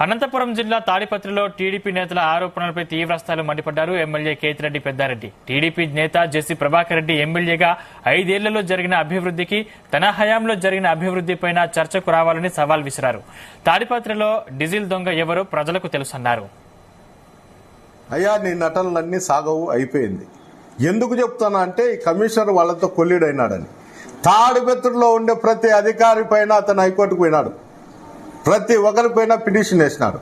అనంతపురం జిల్లా తాడిపత్రిలో టీడీపీ నేతల ఆరోపణలపై తీవ్రస్థాయిలో మండిపడ్డారు ఎమ్మెల్యే కేతిరెడ్డి పెద్దారెడ్డి. టీడీపీ నేత జెసి ప్రభాకర్ రెడ్డి ఎమ్మెల్యేగా 5 ఏళ్లలో జరిగిన అభివృద్ధికి, తన హయాంలో జరిగిన అభివృద్ధిపై చర్చకు రావాలని సవాల్ విసిరారు. తాడిపత్రిలో డీజిల్ దొంగ ఎవరో ప్రజలకు తెలుసన్నారు. అయ్యా, నీ నటనలన్నీ సాగవు, అయిపోయింది. ఎందుకు చెప్తానా అంటే ఈ కమిషనర్ వాళ్ళతో కొల్లీడైనాడని. తాడిపత్రిలో ఉండే ప్రతి అధికారి పైన అతను హైకోర్టుకు పోయినాడు. ప్రతి ఒక్కరిపైన పిటిషన్ వేసినాడు.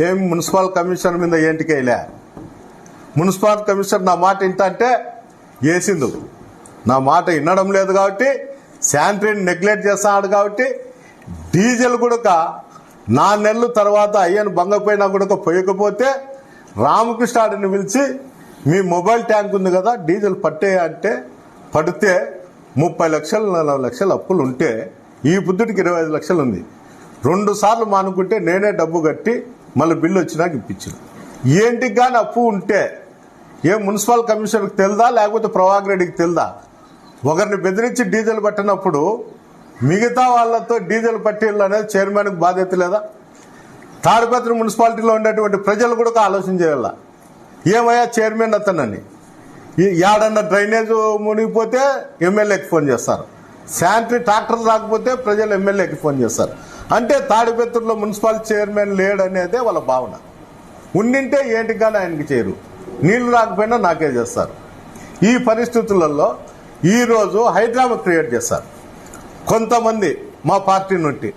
ఏం మున్సిపల్ కమిషనర్ మీద ఏంటికేలే. మున్సిపల్ కమిషనర్ నా మాట ఇంటే వేసిండు. నా మాట వినడం లేదు కాబట్టి, శానిటరీని నెగ్లెక్ట్ చేస్తున్నాడు కాబట్టి, డీజిల్ కూడా 4 నెలల తర్వాత అయ్యను బంగపోయినా కూడా పోయకపోతే రామకృష్ణాడిని పిలిచి మీ మొబైల్ ట్యాంక్ ఉంది కదా డీజిల్ పట్టే అంటే పడితే 30 లక్షలు 40 లక్షలు అప్పులు ఉంటే ఈ బుద్ధుడికి 25 లక్షలు ఉంది. 2 సార్లు మానుకుంటే నేనే డబ్బు కట్టి మళ్ళీ బిల్లు వచ్చినాక ఇప్పించాను. ఏంటికి కానీ అప్పు ఉంటే ఏ మున్సిపల్ కమిషనర్కి తెలుదా లేకపోతే ప్రభాకర్ రెడ్డికి తెలుదా? ఒకరిని బెదిరించి డీజిల్ పట్టినప్పుడు మిగతా వాళ్ళతో డీజిల్ పట్టీలు అనేది చైర్మన్కి బాధ్యత లేదా? తాడిపత్రి మున్సిపాలిటీలో ఉండేటువంటి ప్రజలు కూడా ఆలోచన చేయాల. ఏమయ్యా చైర్మన్ అతనని యాడన్నా డ్రైనేజ్ మునిగిపోతే ఎమ్మెల్యేకి ఫోన్ చేస్తారు, శానిటరీ ట్రాక్టర్ రాకపోతే ప్రజలు ఎమ్మెల్యేకి ఫోన్ చేస్తారు. అంటే తాడిపత్రిలో మున్సిపల్ చైర్మన్ లేడనేదే వాళ్ళ భావన. ఉండింటే ఏంటికి కానీ ఆయనకి చేయరు, నీళ్లు రాకపోయినా నాకే చేస్తారు. ఈ పరిస్థితులలో ఈరోజు హైడ్రామా క్రియేట్ చేస్తారు కొంతమంది మా పార్టీ నుండి.